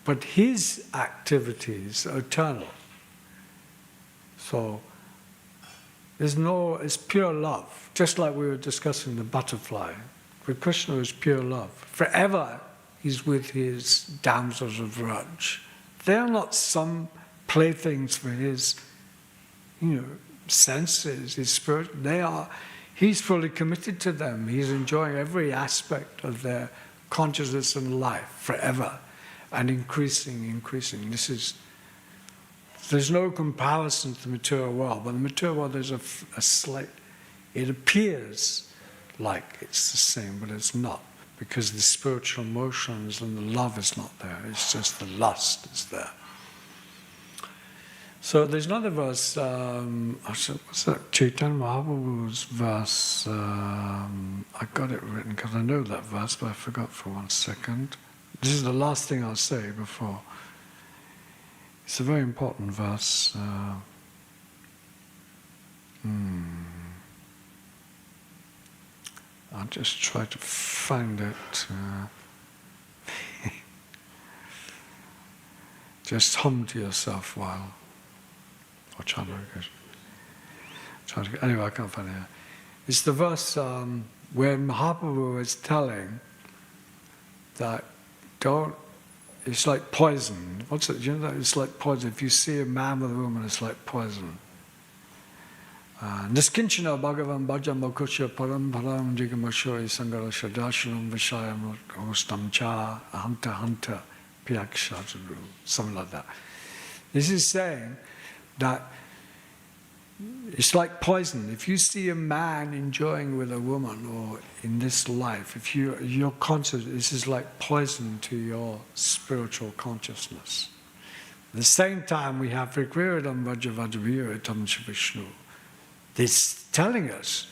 But his activities are eternal. So it's pure love. Just like we were discussing the butterfly. With Krishna is pure love. Forever he's with his damsels of Raj. They are not some playthings for his senses, his spirit. He's fully committed to them. He's enjoying every aspect of their consciousness and life forever. And increasing. This is There's no comparison to the material world, but in the material world there's a slight, it appears like it's the same, but it's not, because the spiritual emotions and the love is not there, it's just the lust is there. So there's another verse, what's that, Chaitanya Mahaprabhu's verse, I got it written because I know that verse, but I forgot for 1 second. This is the last thing I'll say before. It's a very important verse. I'll just try to find it. Just hum to yourself while. Or chant. Anyway, I can't find it. It's the verse where Mahaprabhu is telling that it's like poison. What's it? You know that it's like poison. If you see a man with a woman, it's like poison. Niskinchana Bhagavan Bhajam Bhakusha Param Param Jigamashori Sangara Shadashanam Vishayam Hostam Cha Hanta Hanta Piakshataru. Something like that. This is saying that it's like poison. If you see a man enjoying with a woman, or in this life, if you're conscious, this is like poison to your spiritual consciousness. At the same time, we have Vikriradam Vajavajaviratam Vishnu. It's telling us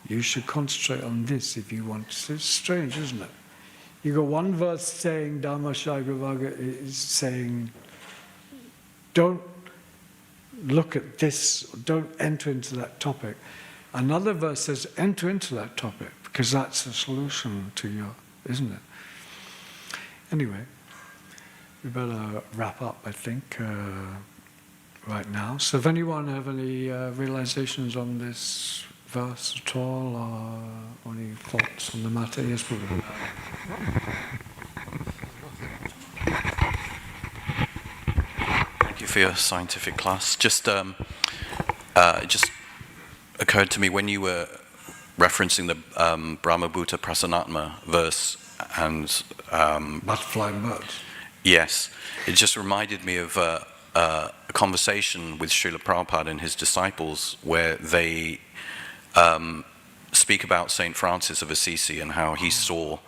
you should concentrate on this if you want to. It's strange, isn't it? You got one verse saying Dhamma Shagravaga is saying, don't look at this, don't enter into that topic. Another verse says, enter into that topic, because that's the solution to your, isn't it? Anyway, we better wrap up, I think, right now. So if anyone have any realizations on this verse at all, or any thoughts on the matter? Yes, Buddha. For your scientific class. Just it just occurred to me when you were referencing the Brahmabhuta Prasanatma verse and Butterfly and birds. Yes, it just reminded me of a conversation with Srila Prabhupada and his disciples where they speak about Saint Francis of Assisi and how he saw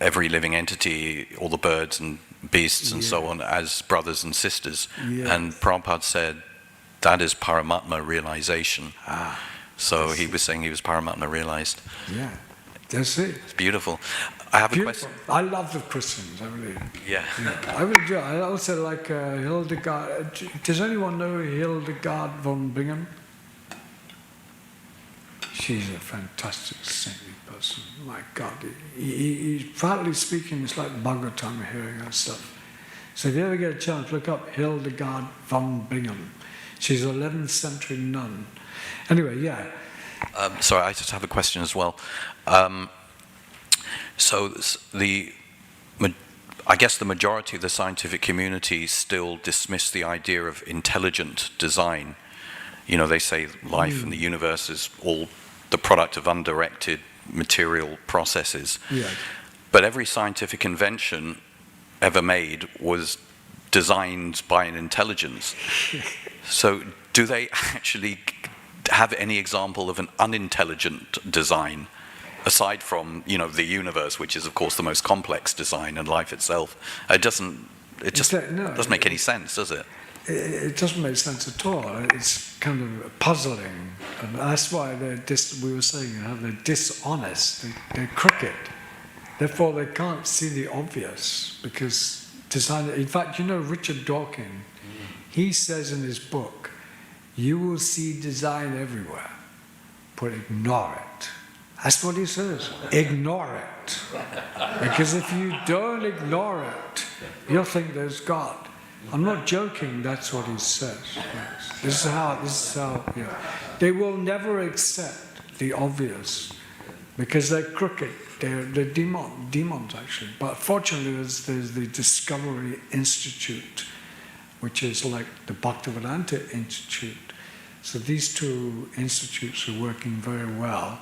every living entity, all the birds and beasts and so on, as brothers and sisters. And Prabhupada said that is Paramatma realization. So he was saying he was Paramatma realized. Yeah, that's it. It's beautiful. I have a question. I love the Christians, I really do. Yeah. I really do. I also like Hildegard. Does anyone know Hildegard von Bingen? She's a fantastic saintly person. My God, he's partly speaking, it's like Bhagavatam hearing her stuff. So if you ever get a chance, look up Hildegard von Bingen. She's an 11th century nun. Anyway, yeah. Sorry, I just have a question as well. So I guess the majority of the scientific community still dismiss the idea of intelligent design. You know, they say life and the universe is all the product of undirected material processes. Yeah. But every scientific invention ever made was designed by an intelligence. So do they actually have any example of an unintelligent design, aside from, you know, the universe, which is of course the most complex design, and life itself? It doesn't make any sense, does it? It doesn't make sense at all. It's kind of puzzling, and that's why we were saying how they're dishonest. They're crooked. Therefore, they can't see the obvious, because design. In fact, you know Richard Dawkins. He says in his book, "You will see design everywhere, but ignore it." That's what he says. Ignore it, because if you don't ignore it, you'll think there's God. I'm not joking, that's what he says. Yes. This is how, yeah. They will never accept the obvious because they're crooked. They're demons actually. But fortunately, there's the Discovery Institute, which is like the Bhaktivedanta Institute. So these two institutes are working very well,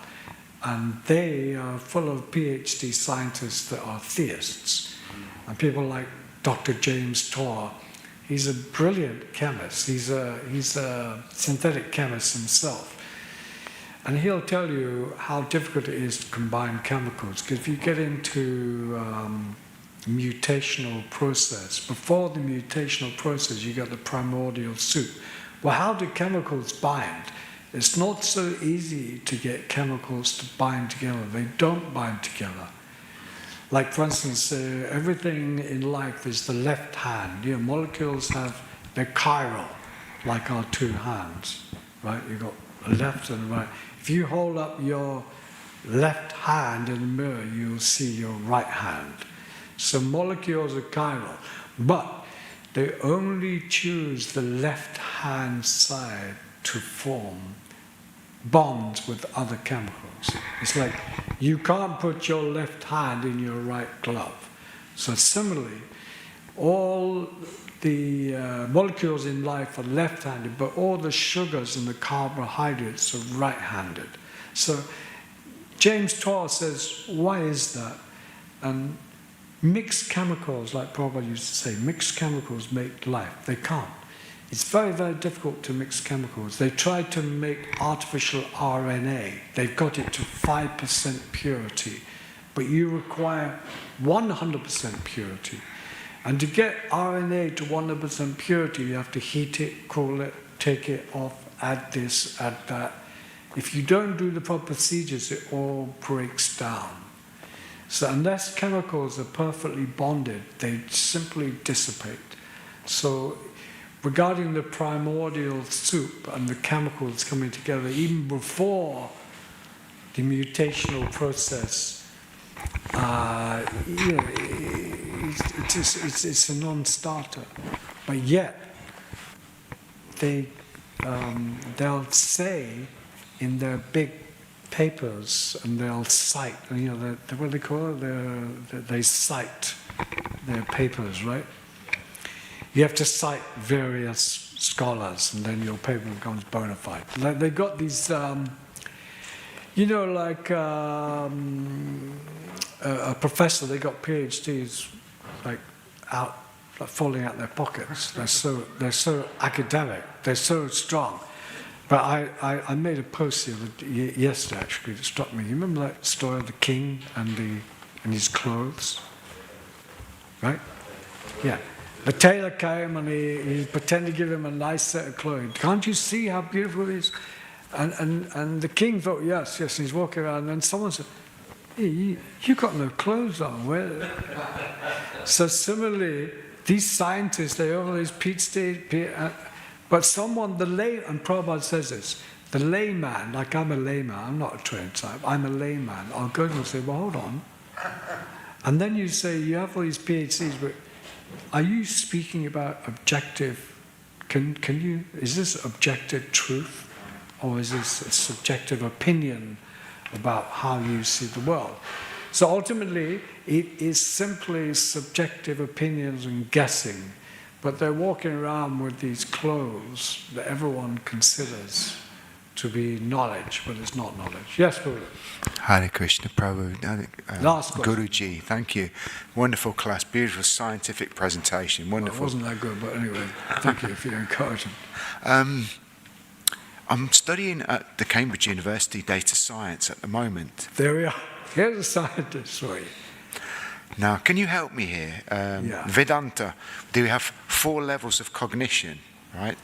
and they are full of PhD scientists that are theists. And people like Dr. James Torr, He's a brilliant chemist. He's a synthetic chemist himself. And he'll tell you how difficult it is to combine chemicals. Because if you get into mutational process, before the mutational process, you get the primordial soup. Well, how do chemicals bind? It's not so easy to get chemicals to bind together. They don't bind together. Like, for instance, everything in life is the left hand. You know, molecules they're chiral, like our two hands, right? You've got a left and a right. If you hold up your left hand in the mirror, you'll see your right hand. So molecules are chiral, but they only choose the left hand side to form bonds with other chemicals. It's like you can't put your left hand in your right glove. So similarly, all the molecules in life are left-handed, but all the sugars and the carbohydrates are right-handed. So James Todd says, why is that? And mixed chemicals, like Prabhupada used to say, mixed chemicals make life. They can't. It's very, very difficult to mix chemicals. They tried to make artificial RNA. They've got it to 5% purity, but you require 100% purity. And to get RNA to 100% purity, you have to heat it, cool it, take it off, add this, add that. If you don't do the proper procedures, it all breaks down. So unless chemicals are perfectly bonded, they simply dissipate. So regarding the primordial soup and the chemicals coming together, even before the mutational process, you know, it's a non-starter. But yet, they'll say in their big papers, and they'll cite, you know, what do they call it? They cite their papers, right? You have to cite various scholars, and then your paper becomes bona fide. Like they got these, you know, like a professor. They got PhDs, like out, like falling out their pockets. They're so academic. They're so strong. But I made a post yesterday actually that struck me. You remember that story of the king and his clothes, right? Yeah. The tailor came and he pretended to give him a nice set of clothes. Can't you see how beautiful it is? And the king thought, yes. And he's walking around, and then someone said, hey, you got no clothes on. Where? So similarly, these scientists, they have all these but someone, and Prabhupada says this, the layman, like I'm a layman, I'm not a trained scientist, I'm a layman. I'll go to him and say, well, hold on. And then you say, you have all these PhDs, but are you speaking about objective, is this objective truth? Or is this a subjective opinion about how you see the world? So ultimately, it is simply subjective opinions and guessing. But they're walking around with these clothes that everyone considers to be knowledge, but it's not knowledge. Yes, Guru. Hare Krishna, Prabhu. Last question. Guruji, thank you. Wonderful class, beautiful scientific presentation. Wonderful. Well, it wasn't that good, but anyway, thank you for your encouragement. I'm studying at the Cambridge University data science at the moment. There we are. Here's a scientist for you. Now, can you help me here? Vedanta, do we have 4 levels of cognition, right?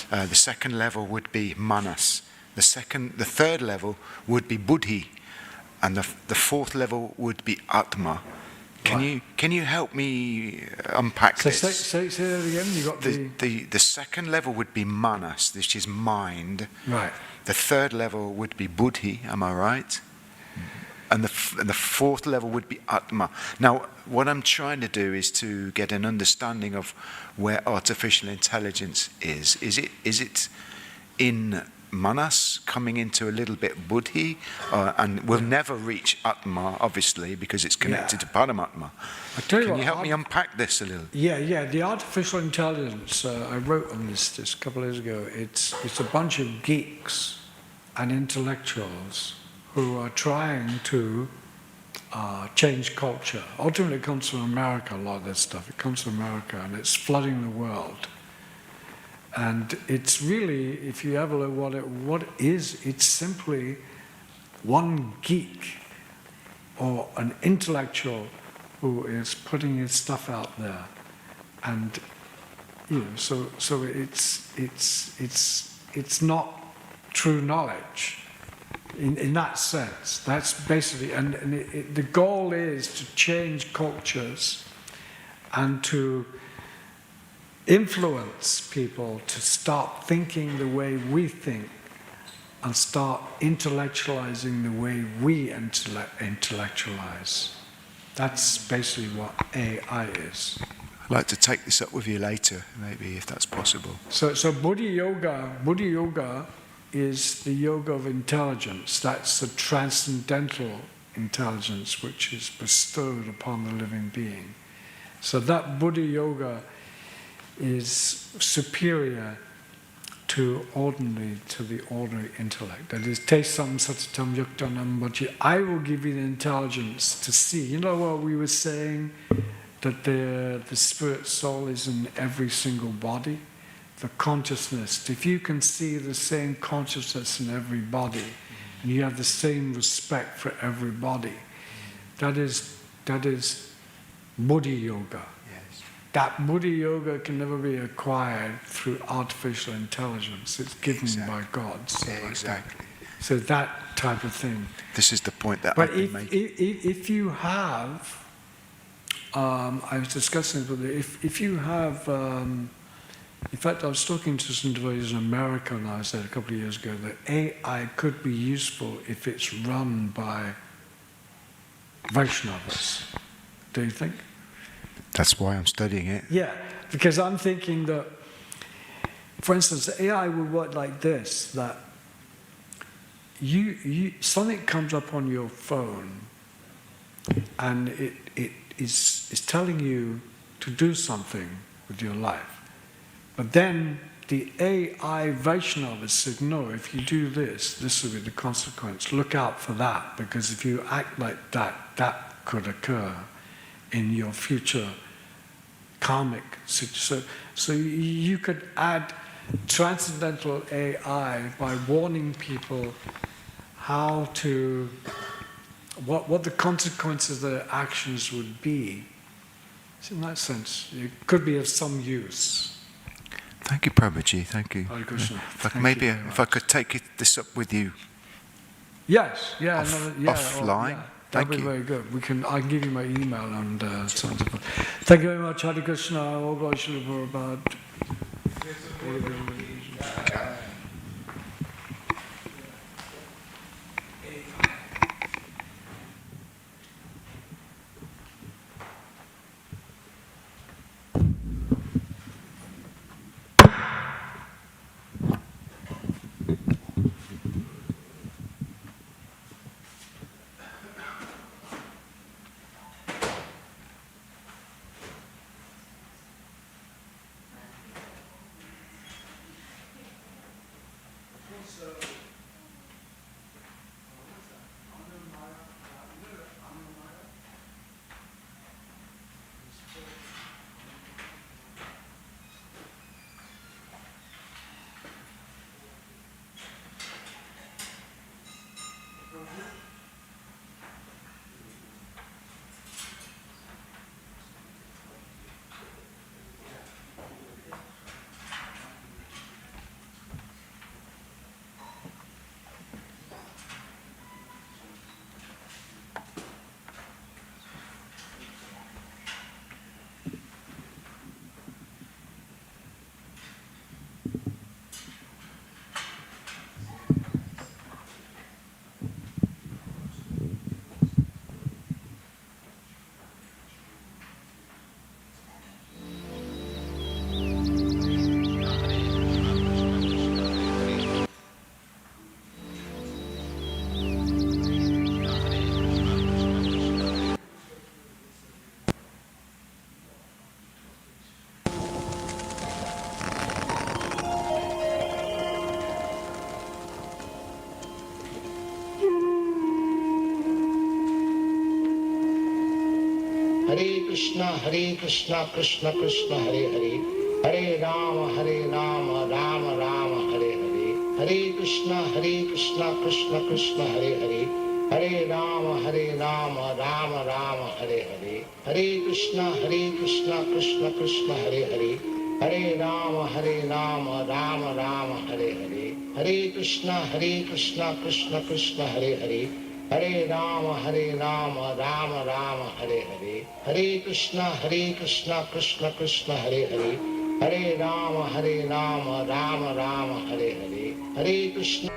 The second level would be manas. The third level would be buddhi, and the fourth level would be atma. Can you help me unpack this? Say that again. You got the second level would be manas, which is mind. Right. The third level would be buddhi. Am I right? And the fourth level would be Atma. Now, what I'm trying to do is to get an understanding of where artificial intelligence is. Is it in Manas, coming into a little bit Buddhi, and we'll never reach Atma, obviously, because it's connected to Paramatma. Can you help me unpack this a little? Yeah. The artificial intelligence, I wrote on this a couple of years ago. It's a bunch of geeks and intellectuals who are trying to change culture. Ultimately, it comes from America, a lot of this stuff. It comes from America, and it's flooding the world. And it's really, if you have a look at what it is, it's simply one geek or an intellectual who is putting his stuff out there. And, you know, so it's not true knowledge. In that sense, that's basically, and the goal is to change cultures and to influence people to start thinking the way we think and start intellectualizing the way we intellectualize. That's basically what AI is. I'd like to take this up with you later, maybe, if that's possible. So Buddha Yoga is the yoga of intelligence. That's the transcendental intelligence which is bestowed upon the living being. So that Buddha Yoga is superior to the ordinary intellect. That is, te sam satatam yuktanam bhaji. I will give you the intelligence to see. You know what we were saying? That the spirit soul is in every single body. The consciousness. If you can see the same consciousness in every body, and you have the same respect for every body, that is Buddha Yoga. That Buddha Yoga can never be acquired through artificial intelligence. It's given by God. So Exactly. So that type of thing. This is the point that But I've been making. if you have, I was discussing with you, if you have, in fact, I was talking to some devotees in America, and I said a couple of years ago that AI could be useful if it's run by Vaishnavas. Do you think? That's why I'm studying it. Yeah, because I'm thinking that, for instance, AI would work like this, that you something comes up on your phone and it is telling you to do something with your life. But then the AI Vaishnava said, no, if you do this, this will be the consequence. Look out for that, because if you act like that, that could occur in your future karmic situation. So you could add transcendental AI by warning people how to, what the consequences of their actions would be. So in that sense, it could be of some use. Thank you, Prabhuji. Thank you. Hare Krishna. If I could take this up with you. Yes, yeah, Offline. Yeah. Thank That'd be you. very good. I can give you my email and so on and so forth. Thank you very much, Hare Krishna. All glory to the Prabhupada. Krishna Krishna Krishna Hare Hare Hare Rama Rama Rama Hare Hare Hare Krishna Krishna Krishna Hare Hare Hare Rama Rama Rama Hare Hare Hare Krishna Krishna Krishna Hare Hare Hare Rama Rama Rama Hare Hare Hare Krishna Krishna Krishna Hare Hare Hare Rama Rama Rama Hare Hare Hare Krishna Krishna Krishna Hare Hare Hare Rama Rama Rama Hare Hare Hare Krishna